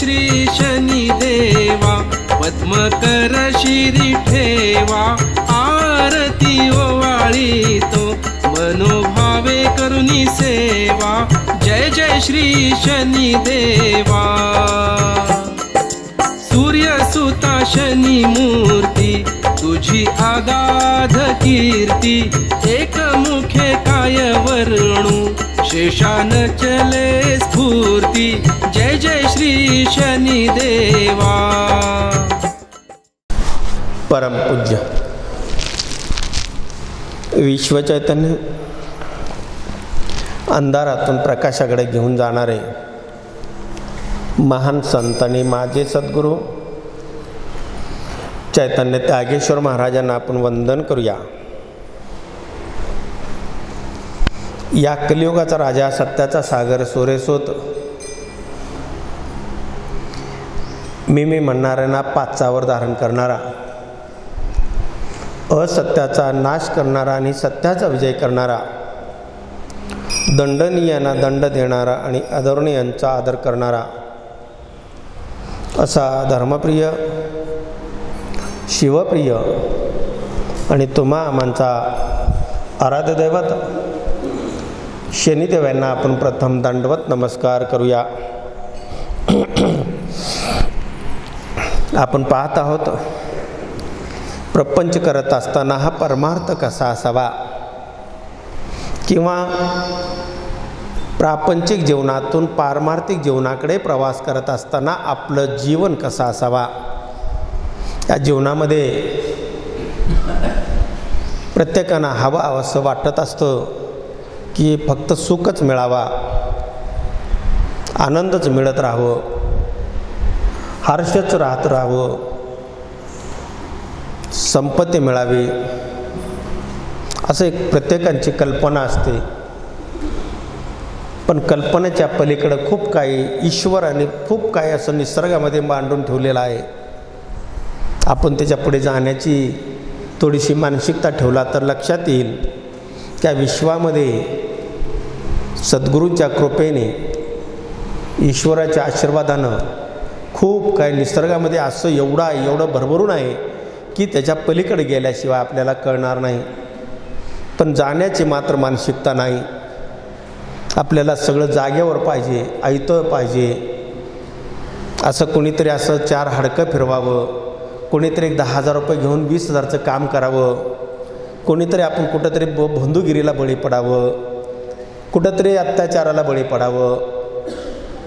श्री शनिदेवा, पद्मकर शिरी ठेवा, आरती ओवाळीतो मनोभावे करुणी सेवा। जय जय श्री शनिदेवा। सूर्यसुता शनी मूर्ती, तुझी आगाध कीर्ती, एकमुखे काय वर्णू, शेषान चले स्फूर्ती। जय जय श्री शनिदेवा। परमपूज्य विश्वचैतन्य अंधारातून प्रकाशाकडे घेऊन जाणारे महान संत आणि माझे सद्गुरू चैतन्य त्यागेश्वर महाराजांना आपण वंदन करूया। या कलियुगाचा राजा, सत्याचा सागर, सोरेसोत मी म्हणणाऱ्यांना पाचावर धारण करणारा, असत्याचा नाश करणारा आणि सत्याचा विजय करणारा, दंडनीयांना दंड देणारा आणि आदरणीयांचा आदर करणारा असा धर्मप्रिय, शिवप्रिय आणि तुम्हा आमचा आराध्य दैवत शनिदेवांना आपण प्रथम दंडवत नमस्कार करूया। आपण पाहत आहोत प्रपंच करत असताना हा परमार्थ कसा असावा, किंवा प्रापंचिक जीवनातून पारमार्थिक जीवनाकडे प्रवास करत असताना आपलं जीवन कसं असावा। या जीवनामध्ये प्रत्येकांना हवं असं वाटत असतं की फक्त सुखच मिळावा, आनंदच मिळत राहावं, हर्षच राहत राहावं, संपत्ती मिळावी, असं एक प्रत्येकाची कल्पना असते। पण कल्पनेच्या पलीकडे खूप काही ईश्वराने खूप काही असं निसर्गामध्ये मांडून ठेवलेलं आहे। आपण त्याच्या पुढे जाण्याची थोडीशी मानसिकता ठेवला तर लक्षात येईल त्या विश्वामध्ये सद्गुरूंच्या कृपेने, ईश्वराच्या आशीर्वादानं खूप काही निसर्गामध्ये असं एवढं भरभरून आहे की त्याच्या पलीकडे गेल्याशिवाय आपल्याला कळणार नाही। पण जाण्याची मात्र मानसिकता नाही। आपल्याला सगळं जागेवर पाहिजे, ऐतं पाहिजे। असं कोणीतरी असं 4 हाडकं फिरवावं, कोणीतरी 10,000 रुपये घेऊन 20,000चं काम करावं, कोणीतरी आपण कुठंतरी बंधुगिरीला बळी पडावं, कुठंतरी अत्याचाराला बळी पडावं,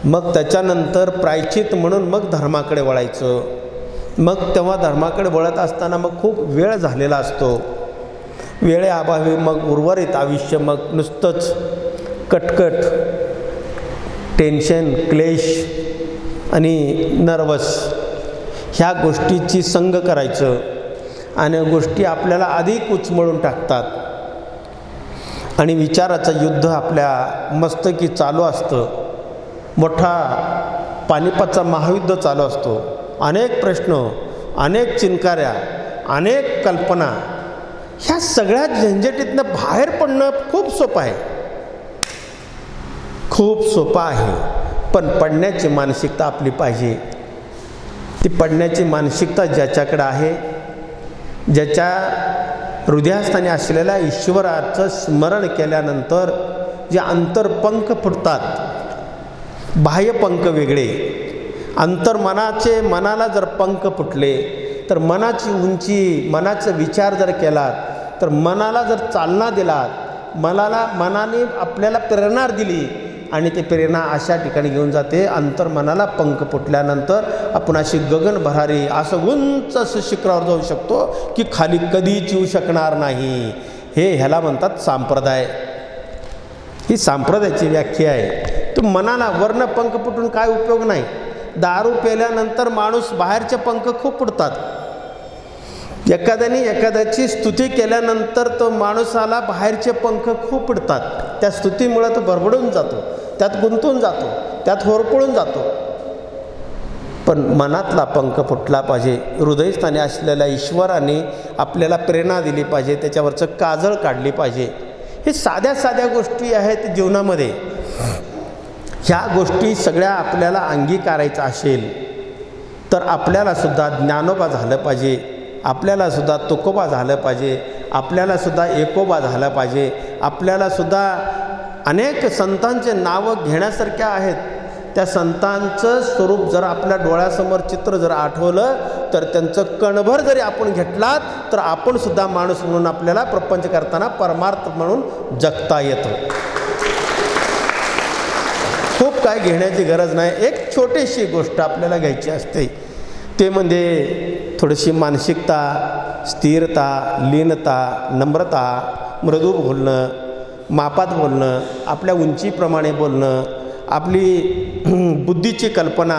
मग त्याच्यानंतर प्रायश्चित म्हणून मग धर्माकडे वळायचं। मग तेव्हा धर्माकडे वळत असताना मग खूप वेळ झालेला असतो। वेळेअभावी मग उर्वरित आयुष्य मग नुसतंच कटकट, टेन्शन, क्लेश आणि नर्वस ह्या गोष्टीची संग करायचं आणि गोष्टी आपल्याला अधिक उचमळून टाकतात आणि विचाराचं युद्ध आपल्या मस्तकी चालू असतं। मोठा पानिपतचा महायुद्ध चालू असतो। अनेक प्रश्न, अनेक चिनकाऱ्या, अनेक कल्पना, ह्या सगळ्या झंझटीतनं बाहेर पडणं खूप सोपं आहे, खूप सोपं आहे। पण पडण्याची मानसिकता आपली पाहिजे। ती पडण्याची मानसिकता ज्याच्याकडे आहे, ज्याच्या हृदयस्थानी असलेल्या ईश्वराचं स्मरण केल्यानंतर जे अंतरपंख फुटतात, बाह्यपंख वेगळे, अंतर्मनाचे, मनाला जर पंख फुटले तर मनाची उंची, मनाचा विचार जर केला तर मनाला जर चालना दिलात, मनाने आपल्याला प्रेरणा दिली आणि ते प्रेरणा अशा ठिकाणी घेऊन जाते। अंतर्मनाला पंख फुटल्यानंतर आपण अशी गगन भरारी असं उंच असं शिखरावर जाऊ शकतो की खाली कधीच येऊ शकणार नाही। ह्याला म्हणतात संप्रदाय। ही संप्रदायाची व्याख्या आहे। तो मनाला वर्ण पंख फुटून काय उपयोग नाही। दारू प्यायल्यानंतर माणूस बाहेरचे पंख खूप फुटतात। एखाद्याने एखाद्याची स्तुती केल्यानंतर तो माणसाला बाहेरचे पंख खूप फुटतात। त्या स्तुतीमुळे तो भरभडून जातो, त्यात गुंतून जातो, त्यात होरपळून जातो। पण मनातला पंख फुटला पाहिजे। हृदयस्थानी असलेल्या ईश्वराने आपल्याला प्रेरणा दिली पाहिजे, त्याच्यावरचं काजळ काढली पाहिजे। हे साध्या साध्या गोष्टी आहेत जीवनामध्ये। ह्या गोष्टी सगळ्या आपल्याला अंगीकारायचं असेल तर आपल्याला सुद्धा ज्ञानोबा झालं पाहिजे, आपल्याला सुद्धा तुकोबा झालं पाहिजे, आपल्याला सुद्धा एकोबा झालं पाहिजे, आपल्याला सुद्धा अनेक संतांचे नावं घेण्यासारखे आहेत. त्या संतांचं स्वरूप जर आपल्या डोळ्यासमोर चित्र जर आठवलं तर त्यांचं कणभर जरी आपण घेतलात तर आपण सुद्धा माणूस म्हणून आपल्याला प्रपंच करताना परमार्थ म्हणून जगता येतं. खूप काय घेण्याची गरज नाही. एक छोटीशी गोष्ट आपल्याला घ्यायची असते, ते म्हणजे थोडीशी मानसिकता, स्थिरता, लीनता, नम्रता, मृदू बोलणं, मापात बोलणं, आपल्या उंचीप्रमाणे बोलणं, आपली बुद्धीची कल्पना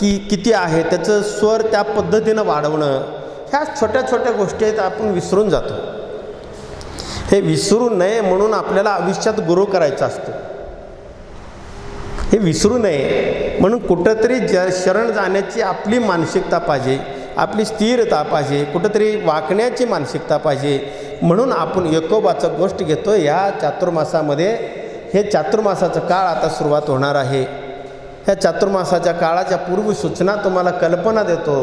की किती आहे त्याचं स्वर त्या पद्धतीनं वाढवणं, ह्या छोट्या छोट्या गोष्टी आहेत, आपण विसरून जातो. हे विसरू नये म्हणून आपल्याला आयुष्यात गुरु करायचा असतो. हे विसरू नये म्हणून कुठंतरी शरण जाण्याची आपली मानसिकता पाहिजे, आपली स्थिरता पाहिजे, कुठंतरी वाकण्याची मानसिकता पाहिजे. म्हणून आपण एकोबाचं गोष्ट घेतो या चातुर्मासामध्ये. हे चातुर्मासाचं काळ आता सुरुवात होणार आहे. ह्या चातुर्मासाच्या काळाच्या पूर्वसूचना तुम्हाला कल्पना देतो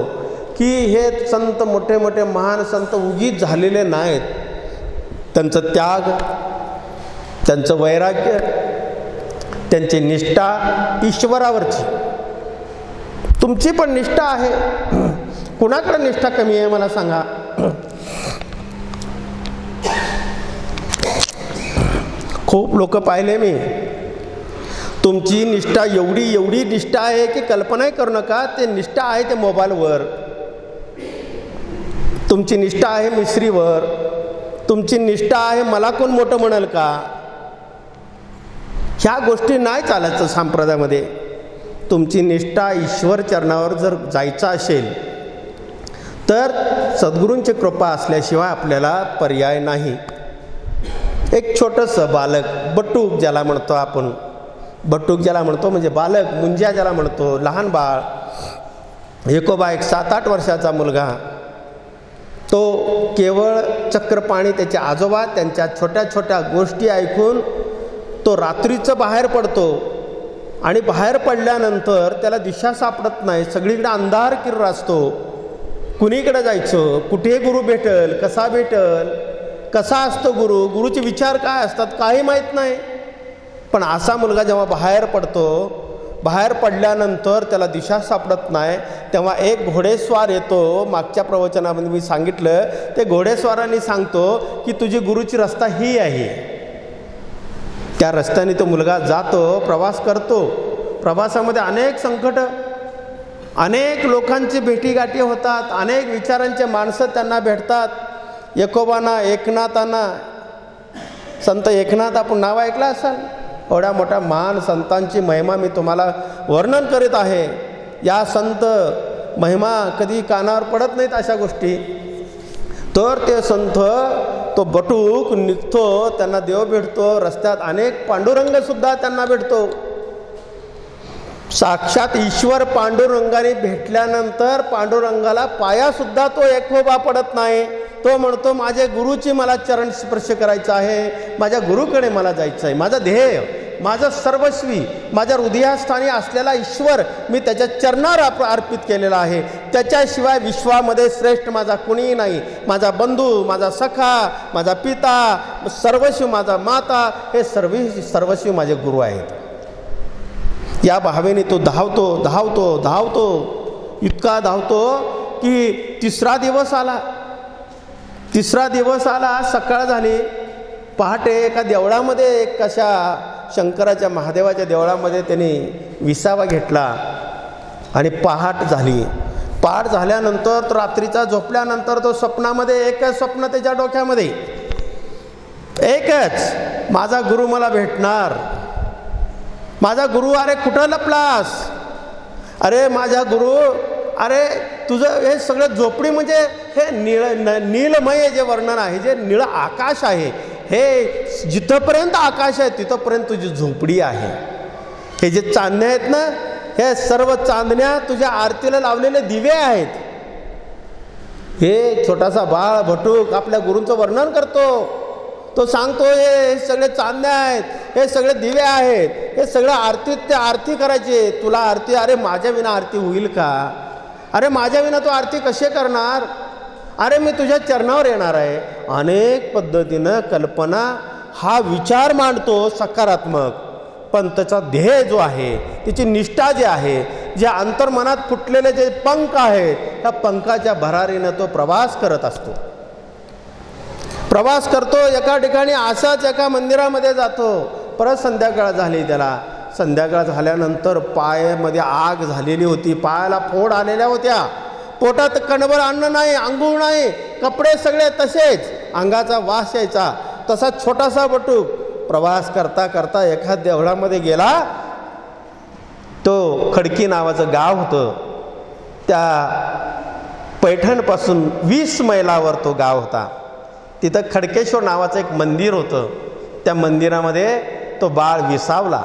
की हे संत, मोठे मोठे महान संत उगीच झालेले नाहीत. त्यांचं त्याग, त्यांचं वैराग्य, त्यांची निष्ठा ईश्वरावरची. तुमची पण निष्ठा आहे. कुणाकडे निष्ठा कमी आहे मला सांगा? खूप लोक पाहिले मी. तुमची निष्ठा एवढी निष्ठा आहे की कल्पनाही करू नका. ते निष्ठा आहे ते मोबाईलवर, तुमची निष्ठा आहे मिसरीवर, तुमची निष्ठा आहे मला कोण मोठं म्हणाल का. ह्या गोष्टी नाही चालायचं संप्रदायामध्ये. तुमची निष्ठा ईश्वर चरणावर जर जायचं असेल तर सद्गुरूंची कृपा असल्याशिवाय आपल्याला पर्याय नाही. एक छोटंसं बालक, बटूक ज्याला म्हणतो आपण, बटूक ज्याला म्हणतो म्हणजे बालक, मुंज्या ज्याला म्हणतो, लहान बाळ, एकोबा एक 7-8 वर्षाचा मुलगा, तो केवळ चक्रपाणी त्याचे आजोबा त्यांच्या छोट्या छोट्या गोष्टी ऐकून तो रात्रीचं बाहेर पडतो आणि बाहेर पडल्यानंतर त्याला दिशा सापडत नाही. सगळीकडे अंधार किर्र असतो. कुणीकडे जायचं, कुठे गुरु भेटल, कसा भेटल, कसा असतो गुरु, गुरुचे विचार काय असतात काही माहीत नाही. पण असा मुलगा जेव्हा बाहेर पडतो, बाहेर पडल्यानंतर त्याला दिशा सापडत नाही, तेव्हा एक घोडेस्वार येतो. मागच्या प्रवचनामध्ये मी सांगितलं, ते घोडेस्वारांनी सांगतो की तुझी गुरुची रस्ता ही आहे. त्या रस्त्याने तो मुलगा जातो, प्रवास करतो. प्रवासामध्ये अनेक संकट, अनेक लोकांची भेटीगाठी होतात, अनेक विचारांचे माणसं त्यांना भेटतात. एकोबांना, एकनाथांना, संत एकनाथ आपण नाव ऐकलं असाल. एवढ्या मोठ्या महान संतांची महिमा मी तुम्हाला वर्णन करीत आहे. या संत महिमा कधी कानावर पडत नाहीत अशा गोष्टी. तर ते संत, तो बटूक निघतो, त्यांना देव भेटतो. रस्त्यात अनेक पांडुरंगसुद्धा त्यांना भेटतो. साक्षात ईश्वर पांडुरंगाने भेटल्यानंतर पांडुरंगाला पायासुद्धा तो एकोबा पडत नाही. तो म्हणतो माझ्या गुरुची मला चरण स्पर्श करायचा आहे, माझ्या गुरुकडे मला जायचं आहे. माझं ध्येय, माझं सर्वस्वी, माझ्या हृदयास्थानी असलेला ईश्वर मी त्याच्या चरणावर अर्पित केलेला आहे. त्याच्याशिवाय विश्वामध्ये श्रेष्ठ माझा कुणीही नाही. माझा बंधू, माझा सखा, माझा पिता, सर्वस्वी माझा माता, हे सर्वस्वी माझे गुरु आहेत. या भावेने तो धावतो, इतका धावतो की तिसरा दिवस आला. सकाळ झाली. पहाटे एका देवळामध्ये, एक कशा शंकराच्या महादेवाच्या देवळामध्ये त्यांनी विसावा घेतला आणि पहाट झाली. पहाट झाल्यानंतर रात्रीचा झोपल्यानंतर तो स्वप्नामध्ये, एकच स्वप्न त्याच्या डोक्यामध्ये, एकच, माझा गुरु मला भेटणार. माझा गुरु, अरे कुठं लपलास, अरे माझा गुरु, अरे तुझं हे सगळं झोपडी म्हणजे हे नीलमय जे वर्णन आहे, जे निळं आकाश आहे, हे जिथपर्यंत आकाश आहे तिथपर्यंत तुझी झोपडी आहे. हे जे चांदण्या आहेत ना, हे सर्व चांदण्या तुझ्या आरतीला लावलेले दिवे आहेत. हे छोटासा बाळ बटूक आपल्या गुरूंचं वर्णन करतो. तो सांगतो हे सगळे चांदण्या आहेत, हे सगळे दिवे आहेत, हे सगळं आरती करायचे. तुला आरती, अरे माझ्या विना आरती होईल का? अरे माझ्या विना तू आरती कशी करणार? अरे मी तुझ्या चरणावर येणार आहे. अनेक पद्धतीनं कल्पना हा विचार मांडतो सकारात्मक, पण त्याचा ध्येय जो आहे, तिची निष्ठा जी आहे, जे अंतर्मनात फुटलेले जे पंख आहेत, त्या पंखाच्या भरारीनं तो प्रवास करत असतो. प्रवास करतो एका ठिकाणी, असाच एका मंदिरामध्ये जातो. परत संध्याकाळ झाली त्याला. संध्याकाळ झाल्यानंतर पायामध्ये आग झालेली होती, पायाला फोड आलेल्या होत्या, पोटात कणभर अन्न नाही, अंघोळ नाही, कपडे सगळे तसेच, अंगाचा वास यायचा. तसा छोटासा बटूक प्रवास करता करता एका देवळामध्ये गेला. तो खडकी नावाचं गाव होतं. त्या पैठणपासून 20 मैलावर तो गाव होता. तिथं खडकेश्वर नावाचं एक मंदिर होतं. त्या मंदिरामध्ये तो बाळ विसावला.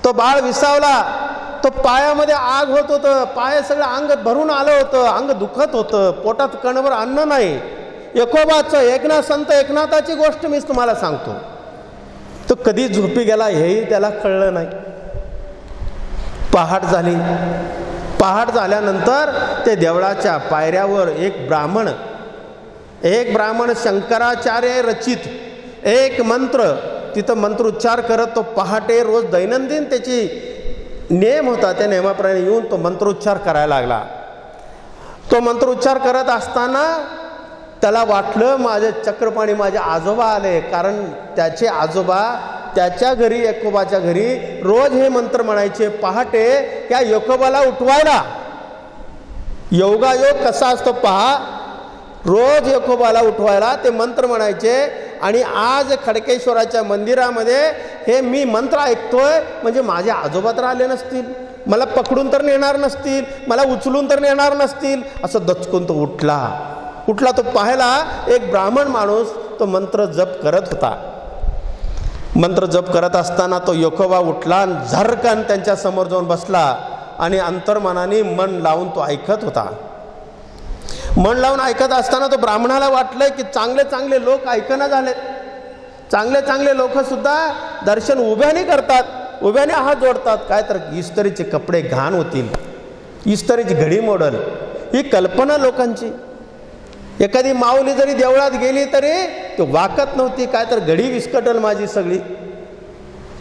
तो पायामध्ये आग होत होतं, पाय सगळं अंग भरून आलं होतं, अंग दुखत होतं, पोटात कणभर अन्न नाही. एकोबाचं संत एकनाथाची गोष्ट मीच तुम्हाला सांगतो. तो कधी झोपी गेला हेही त्याला कळलं नाही. पहाट झाली. पहाट झाल्यानंतर ते देवळाच्या पायऱ्यावर एक ब्राह्मण शंकराचार्य रचित एक मंत्र, तिथं मंत्र उच्चार करत तो पहाटे रोज दैनंदिन त्याची नेम होता, त्या नेमाप्रमाणे येऊन तो मंत्रोच्चार करायला लागला. तो मंत्रोच्चार करत असताना त्याला वाटलं माझे चक्रपाणी माझे आजोबा आले, कारण त्याचे आजोबा त्याच्या घरी एकोबाच्या घरी रोज हे मंत्र म्हणायचे पहाटे त्या एकोबाला उठवायला. योगायोग कसा असतो पहा. रोज एकोबाला उठवायला ते मंत्र म्हणायचे. आणि आज खडकेश्वराच्या मंदिरामध्ये हे मी मंत्र ऐकतोय म्हणजे माझे आजोबा तर आले नसतील, मला पकडून तर नेणार नसतील, मला उचलून तर नेणार नसतील, असं दचकून तो उठला. तो पाहायला एक ब्राह्मण माणूस तो मंत्र जप करत होता. मंत्र जप करत असताना तो योकोबा उठला आणि झरकन त्यांच्या समोर जाऊन बसला आणि अंतर्मनाने मन लावून तो ऐकत होता. मन लावून ऐकत असताना तो ब्राह्मणाला वाटलं की चांगले चांगले लोक ऐकना झालेत. चांगले चांगले लोक सुद्धा दर्शन उभ्याने करतात, उभ्याने हात जोडतात. काय तर इस्त्रीचे कपडे घाण होतील, इस्त्रीची घडी मोडल, ही कल्पना लोकांची. एखादी माऊली जरी देवळात गेली तरी तो वाकत नव्हती, काय तर घडी विस्कटल माझी सगळी.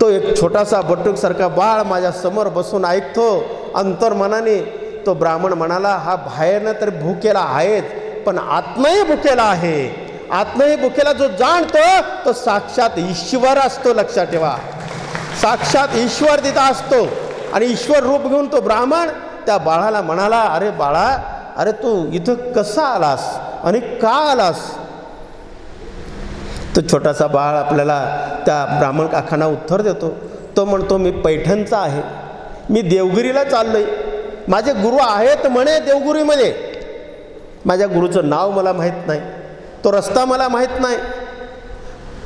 तो एक छोटासा बटूकसारखा बाळ माझ्या समोर बसून ऐकतो. अंतर्मनाने तो ब्राह्मण म्हणाला हा बाहेरनं तर भुकेला आहेच, पण आत्मही भुकेला आहे. आत्मही भुकेला जो जाणतो तो साक्षात ईश्वर असतो. लक्षात ठेवा, साक्षात ईश्वर तिथं असतो. आणि ईश्वर रूप घेऊन तो ब्राह्मण त्या बाळाला म्हणाला अरे बाळा, अरे तू इथं कसा आलास आणि का आलास? तो छोटासा बाळ आपल्याला त्या ब्राह्मण काकांना उत्तर देतो. तो म्हणतो मी पैठणचा आहे, मी देवगिरीला चाललोय, माझे गुरु आहेत म्हणे देवगिरीमध्ये, माझ्या गुरुचं नाव मला माहीत नाही, तो रस्ता मला माहीत नाही,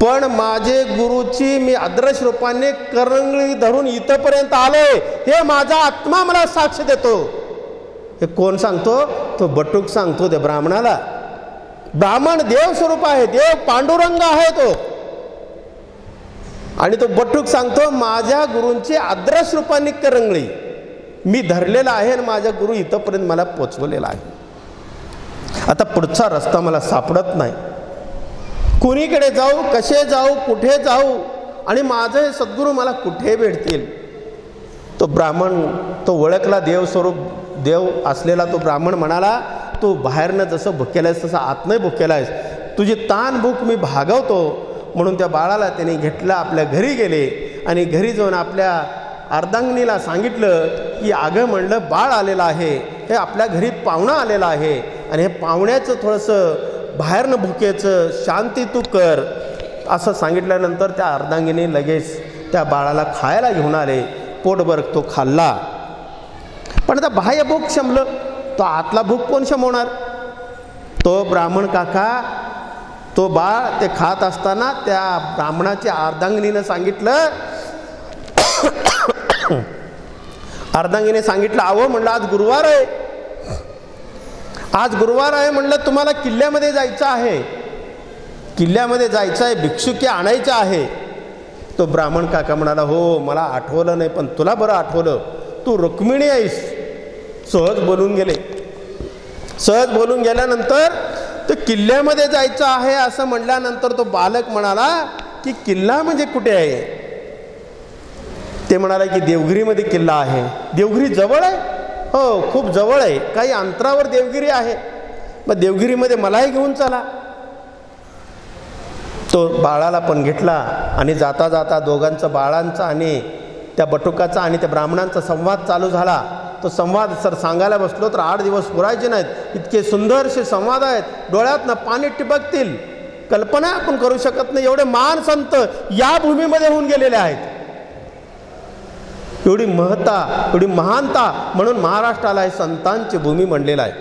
पण माझे गुरुची मी अदृश्य रूपाने करंगळी धरून इथपर्यंत आलोय हे माझा आत्मा मला साक्ष देतो. हे कोण सांगतो? तो बटूक सांगतो त्या ब्राह्मणाला. ब्राह्मण देव स्वरूप आहे, देव पांडुरंग आहे तो. आणि तो बटूक सांगतो माझ्या गुरूंची अदृश्य रूपाने करंगळी मी धरलेला आहे आणि माझ्या गुरु इथपर्यंत मला पोचवलेला आहे. आता पुढचा रस्ता मला सापडत नाही, कुणीकडे जाऊ, कसे जाऊ, कुठे जाऊ, आणि माझे हे सद्गुरू मला कुठे भेटतील? तो ब्राह्मण तो ओळखला देवस्वरूप देव असलेला तो ब्राह्मण म्हणाला तू बाहेरनं जसं भुकेला आहेस तसं आतनंही भुकेला आहेस, तुझी ताण भूक मी भागवतो. म्हणून त्या बाळाला त्याने घेतलं, आपल्या घरी गेले आणि घरी जाऊन आपल्या अर्धांगिनीला सांगितलं की अगं म्हणलं बाळ आलेलं आहे, हे आपल्या घरी पाहुणा आलेला आहे आणि हे पाहुण्याचं थोडंसं बाहेरनं भुकेचं शांती तू कर असं सांगितल्यानंतर त्या अर्धांगिनी लगेच त्या बाळाला खायला घेऊन आले. पोटभर तो खाल्ला. पण आता बाह्य भूक शमलं, तो आतला भूक कोण शमवणार? तो ब्राह्मण काका तो बाळ ते खात असताना त्या ब्राह्मणाच्या अर्धांगिनीनं सांगितलं अर्धांगिनीने सांगितलं अहो म्हणलं आज गुरुवार आहे, आज गुरुवार आहे म्हणलं तुम्हाला किल्ल्यामध्ये जायचं आहे, किल्ल्यामध्ये जायचं आहे, भिक्षुकी आणायचं आहे. तो ब्राह्मण काका म्हणाला, हो मला आठवलं नाही, पण तुला बरं आठवलं, तू रुक्मिणी आहेस. सहज बोलून गेले. सहज बोलून गेल्यानंतर तो किल्ल्यामध्ये जायचं आहे असं म्हटल्यानंतर तो बालक म्हणाला की किल्ला म्हणजे कुठे आहे? ते म्हणाले की देवगिरीमध्ये किल्ला आहे. देवगिरी जवळ आहे? हो खूप जवळ आहे, काही अंतरावर देवगिरी आहे. मग देवगिरीमध्ये मलाही घेऊन चला. तो बाळाला पण घेतला आणि जाता जाता दोघांचा, बाळांचा आणि त्या बटुकाचा आणि त्या ब्राह्मणांचा संवाद चालू झाला. तो संवाद सर सांगायला बसलो तर 8 दिवस पुरायचे नाहीत, इतके सुंदरसे संवाद आहेत, डोळ्यातनं पाणी टिबकतील. कल्पना आपण करू शकत नाही, एवढे महान संत या भूमीमध्ये होऊन गेलेले आहेत. एवढी महत्ता, एवढी महानता, म्हणून महाराष्ट्राला हे संतांची भूमी म्हणलेलं आहे.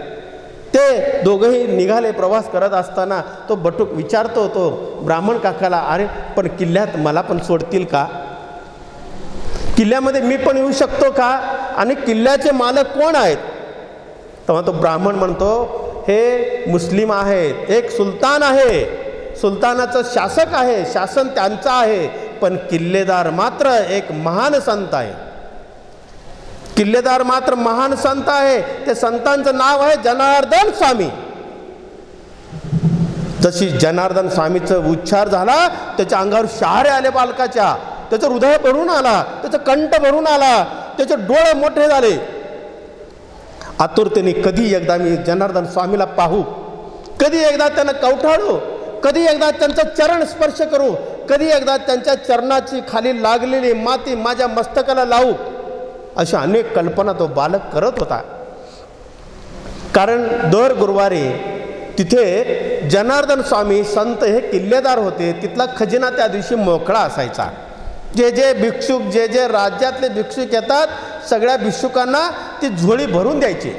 ते दोघंही निघाले. प्रवास करत असताना तो बटूक विचारतो तो ब्राह्मण काकाला, अरे पण किल्ल्यात मला पण सोडतील का? किल्ल्यामध्ये मी पण येऊ शकतो का? आणि किल्ल्याचे मालक कोण आहेत? तेव्हा तो ब्राह्मण म्हणतो, हे मुस्लिम आहेत, एक सुलतान आहे, सुलतानाचं शासक आहे, शासन त्यांचं आहे, पण किल्लेदार मात्र एक महान संत आहे. किल्लेदार मात्र महान संत आहे. ते संतांचं नाव आहे जनार्दन स्वामी. जशी जनार्दन स्वामीचं उच्चार झाला, त्याच्या अंगावर शहारे आले बालकाच्या, त्याचं हृदय भरून आला, त्याचं कंठ भरून आला, त्याचे डोळे मोठे झाले. आतुरतेने कधी एकदा मी जनार्दन स्वामीला पाहू, कधी एकदा त्यांना कवठाळू, कधी एकदा त्यांचा चरण स्पर्श करू, कधी एकदा त्यांच्या चरणाची खाली लागलेली माती माझ्या मस्तकाला लावू, अशा अनेक कल्पना तो बालक करत होता. कारण दर गुरुवारी तिथे जनार्दन स्वामी संत हे किल्लेदार होते. तिथला खजिना त्या दिवशी मोकळा असायचा. जे जे भिक्षुक, जे जे राज्यातले भिक्षुक येतात, सगळ्या भिक्षुकांना ती झोळी भरून द्यायची.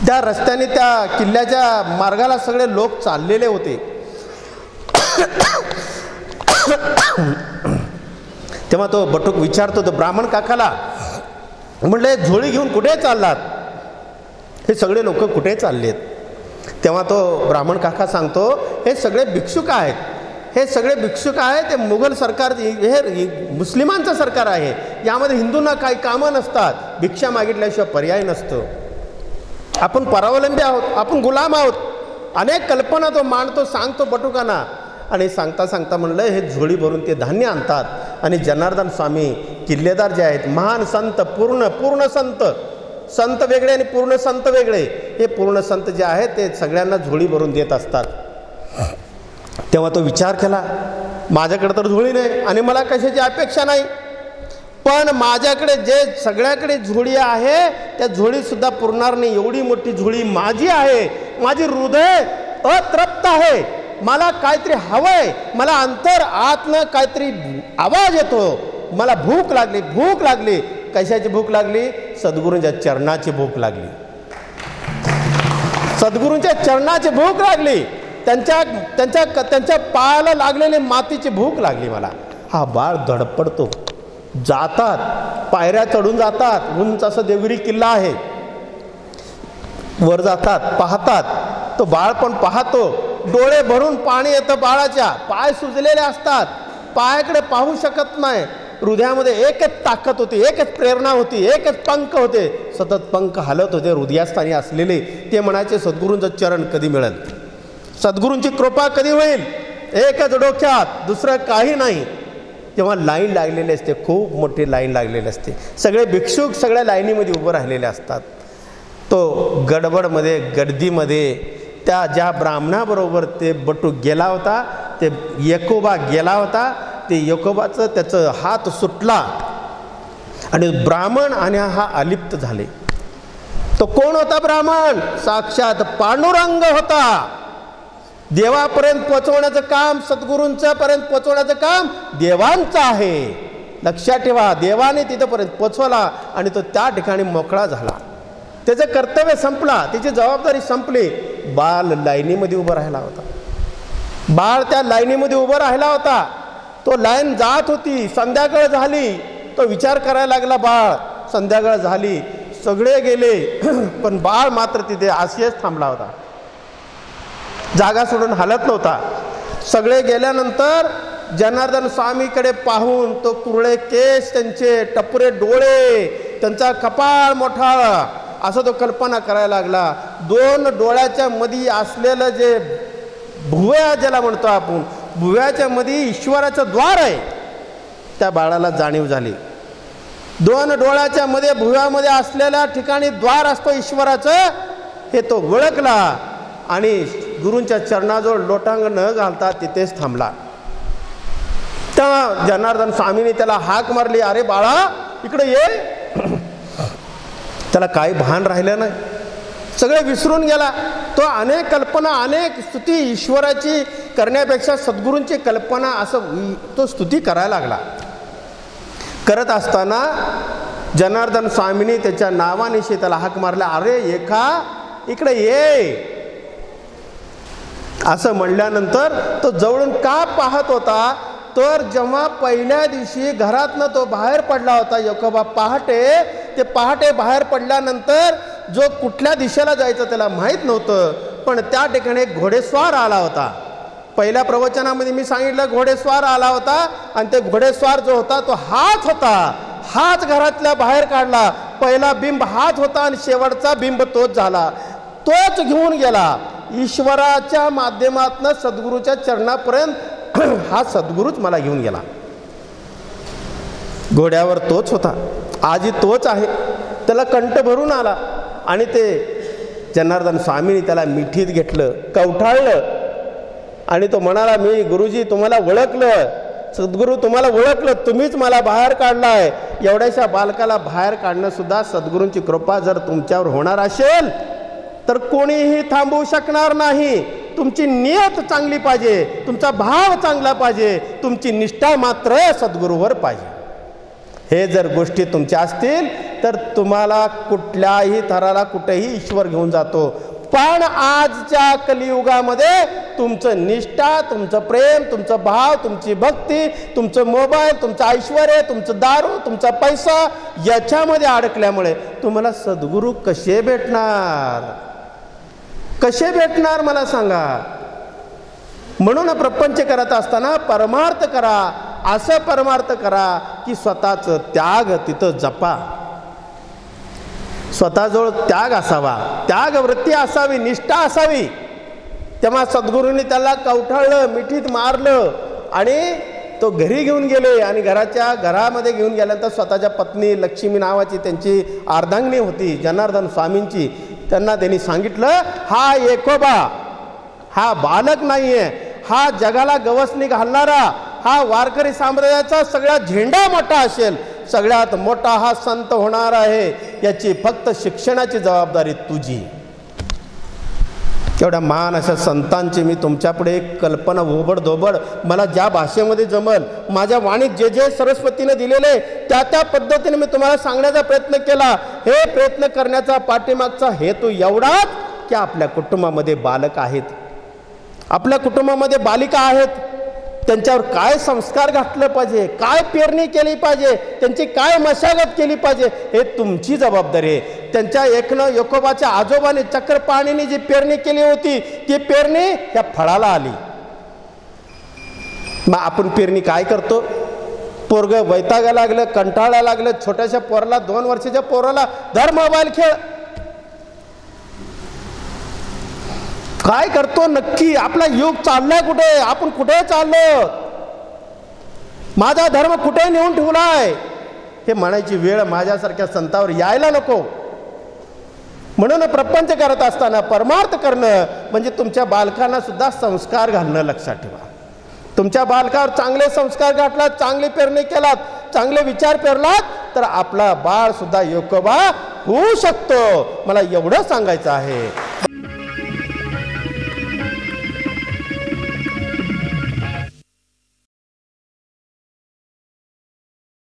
त्या रस्त्याने त्या किल्ल्याच्या मार्गाला सगळे लोक चाललेले होते. तेव्हा तो बटूक विचारतो तो ब्राह्मण काकाला, म्हणले झोळी घेऊन कुठे चाललात? हे सगळे लोक कुठे चाललेत? तेव्हा तो ब्राह्मण काका सांगतो, हे सगळे भिक्षुक आहेत, हे सगळे भिक्षुक आहेत. ते मुघल सरकार, हे मुस्लिमांचं सरकार आहे. यामध्ये हिंदूंना काही कामं नसतात, भिक्षा मागितल्याशिवाय पर्याय नसतो. आपण परावलंबी आहोत, आपण गुलाम आहोत. अनेक कल्पना तो मांडतो, सांगतो बटुकांना. आणि सांगता सांगता म्हणलं, हे झोळी भरून ते धान्य आणतात. आणि जनार्दन स्वामी किल्लेदार जे आहेत, महान संत, पूर्ण संत, संत वेगळे आणि पूर्ण संत वेगळे, हे पूर्ण संत जे आहेत ते सगळ्यांना झोळी भरून देत असतात. तेव्हा तो विचार केला, माझ्याकडे तर झोळी नाही आणि मला कशाची अपेक्षा नाही, पण माझ्याकडे जे सगळ्याकडे झोळी आहे त्या झोळीसुद्धा पुरणार नाही. एवढी मोठी झोळी माझी आहे. माझी हृदय अतृप्त आहे, मला काहीतरी हवंय, मला अंतर आतनं काहीतरी आवाज येतो, मला भूक लागली, भूक लागली. कशाची भूक लागली? सद्गुरूंच्या चरणाची भूक लागली. सद्गुरूंच्या चरणाची भूक लागली. त्यांच्या पायाला लागलेली मातीची भूक लागली मला. हा बाळ धडपडतो. जातात, पायऱ्या चढून जातात. उंच असं देवगिरी किल्ला आहे. वर जातात, पाहतात. तो बाळ पण पाहतो. डोळे भरून पाणी येतं बाळाच्या. पाय सुजलेले असतात, पायाकडे पाहू शकत नाही. हृदयामध्ये एकच ताकद होती, एकच प्रेरणा होती, एकच पंख होते. सतत पंख हलत होते हृदयास्थानी असलेले. ते म्हणायचे, सद्गुरूंचं चरण कधी मिळेल, सद्गुरूंची कृपा कधी होईल. एकच डोक्यात, दुसरं काही नाही. तेव्हा लाईन लागलेली असते, खूप मोठी लाईन लागलेली असते. सगळे भिक्षुक सगळ्या लाईनीमध्ये उभं राहिलेले असतात. तो गडबडमध्ये, गर्दीमध्ये त्या ज्या ब्राह्मणाबरोबर ते बटूक गेला होता, ते यकोबा गेला होता, ते यकोबाचं त्याचं हात सुटला आणि ब्राह्मण आणि हा अलिप्त झाले. तो कोण होता ब्राह्मण? साक्षात पांडुरंग होता. देवापर्यंत पोचवण्याचं काम, सद्गुरूंच्या पर्यंत पोचवण्याचं काम देवांचं आहे. लक्षात ठेवा, देवाने तिथंपर्यंत पोचवला आणि तो त्या ठिकाणी मोकळा झाला. त्याचं कर्तव्य संपला, त्याची जबाबदारी संपली. बाळ लाईनीमध्ये उभं राहिला होता. बाळ त्या लाईनीमध्ये उभं राहिला होता. तो लाईन जात होती, संध्याकाळ झाली. तो विचार करायला लागला, बाळ संध्याकाळ झाली, सगळे गेले, पण बाळ मात्र तिथे आशियच थांबला होता. जागा सोडून हलत नव्हता. सगळे गेल्यानंतर जनार्दन स्वामीकडे पाहून तो कुरळे केस, त्यांचे टपुरे डोळे, त्यांचा कपाळ मोठा, असं तो कल्पना करायला लागला. 2 डोळ्याच्या मध्ये असलेलं जे भुवया ज्याला म्हणतो आपण, भुव्याच्या मध्ये ईश्वराचं द्वार आहे, त्या बाळाला जाणीव झाली. 2 डोळ्याच्या मध्ये भुव्यामध्ये असलेल्या ठिकाणी द्वार असतो ईश्वराचं, हे तो ओळखला आणि गुरूंच्या चरणाजवळ लोटांग न घालता तिथेच थांबला. त्या जनार्दन स्वामीने त्याला हाक मारली, अरे बाळा इकडे ये. त्याला काही भान राहिलं नाही, सगळे विसरून गेला. तो अनेक कल्पना, अनेक स्तुती ईश्वराची करण्यापेक्षा सद्गुरूंची कल्पना असं तो स्तुती करायला लागला. करत असताना जनार्दन स्वामींनी त्याच्या नावानिशी त्याला हाक मारला, अरे एका इकडे ये. असं म्हणल्यानंतर तो जवळून का पाहत होता, तर जेव्हा पहिल्या दिवशी घरातनं तो बाहेर पडला होता योकोबा पहाटे, ते पहाटे बाहेर पडल्यानंतर जो कुठल्या दिशेला जायचं त्याला माहीत नव्हतं, पण त्या ठिकाणी एक घोडेस्वार आला होता. पहिल्या प्रवचनामध्ये मी सांगितलं घोडेस्वार आला होता, आणि ते घोडेस्वार जो होता तो हाच होता. हाच घरातल्या बाहेर काढला. पहिला बिंब हाच होता आणि शेवटचा बिंब तोच झाला. तोच घेऊन गेला ईश्वराच्या माध्यमातून सद्गुरूच्या चरणापर्यंत. हा सद्गुरूच मला घेऊन गेला. घोड्यावर तोच होता, आजही तोच आहे. त्याला कंठ भरून आला आणि ते जनार्दन स्वामींनी त्याला मिठीत घेतलं, कवठाळलं आणि तो म्हणाला, मी गुरुजी तुम्हाला ओळखलं, सद्गुरू तुम्हाला ओळखलं, तुम्हीच मला बाहेर काढलाय. एवढ्याशा बालकाला बाहेर काढणं सुद्धा सद्गुरूंची कृपा जर तुमच्यावर होणार असेल तर कोणीही थांबवू शकणार नाही. तुमची नियत चांगली पाहिजे, तुमचा भाव चांगला पाहिजे, तुमची निष्ठा मात्र सद्गुरूवर पाहिजे. हे जर गोष्टी तुमच्या असतील तर तुम्हाला कुठल्याही थराला कुठेही ईश्वर घेऊन जातो. पण आजच्या कलियुगामध्ये तुमचं निष्ठा, तुमचं प्रेम, तुमचं भाव, तुमची भक्ती, तुमचं मोबाईल, तुमचं ऐश्वर्य, तुमचं दारू, तुमचा पैसा याच्यामध्ये अडकल्यामुळे तुम्हाला सद्गुरू कसे भेटणार, कसे भेटणार मला सांगा. म्हणून प्रपंच करत असताना परमार्थ करा. असं परमार्थ करा की स्वतःचं त्याग तिथं जपा. स्वतःजवळ त्याग असावा, त्याग वृत्ती असावी, निष्ठा असावी. तेव्हा सद्गुरूंनी त्याला कवठाळलं, मिठीत मारलं आणि तो घरी घेऊन गेले. आणि घरामध्ये घेऊन गेल्यानंतर स्वतःच्या पत्नी लक्ष्मी नावाची त्यांची अर्धांगिनी होती जनार्दन स्वामींची, त्यांनी सांगितलं, हा एकोबा हा बालक नाहीये, हा जगाला गवसणी घालणारा, हा वारकरी साम्राज्याचा सगळ्यात झेंडा मोठा असेल, सगळ्यात मोठा हा संत होणार आहे. याची फक्त शिक्षणाची जबाबदारी तुझी. एवढ्या महान अशा संतांची मी तुमच्यापुढे एक कल्पना ओबडधोबड मला ज्या भाषेमध्ये जमल, माझ्या वाणीत जे जे सरस्वतीने दिलेले त्या पद्धतीने मी तुम्हाला सांगण्याचा प्रयत्न केला. हे प्रयत्न करण्याचा पाठीमागचा हेतू एवढाच की आपल्या कुटुंबामध्ये बालक आहेत, आपल्या कुटुंबामध्ये बालिका आहेत, त्यांच्यावर काय संस्कार घातले पाहिजे, काय पेरणी केली पाहिजे, त्यांची काय मशागत केली पाहिजे, हे तुमची जबाबदारी आहे. त्यांच्या योकोबाच्या आजोबाने चक्रपाणीने जी पेरणी केली होती ती पेरणी या फळाला आली. मग आपण पेरणी काय करतो? पोरग वैतागायला लागलं, कंटाळायला लागलं, छोट्याशा पोराला 2 वर्षाच्या पोराला धर मोबाईल खेळ. काय करतो नक्की? आपला युग चाललाय कुठे? आपण कुठे चाललो? माझा धर्म कुठे नेऊन ठेवलाय? हे म्हणायची वेळ माझ्यासारख्या संतावर यायला नको. म्हणून प्रपंच करत असताना परमार्थ करणं म्हणजे तुमच्या बालकांना सुद्धा संस्कार घालणं लक्षात ठेवा. तुमच्या बालकावर चांगले संस्कार घातलात, चांगली पेरणी केलात, चांगले विचार पेरलात तर आपला बाळ सुद्धा योकोबा होऊ शकतो. मला एवढं सांगायचं आहे.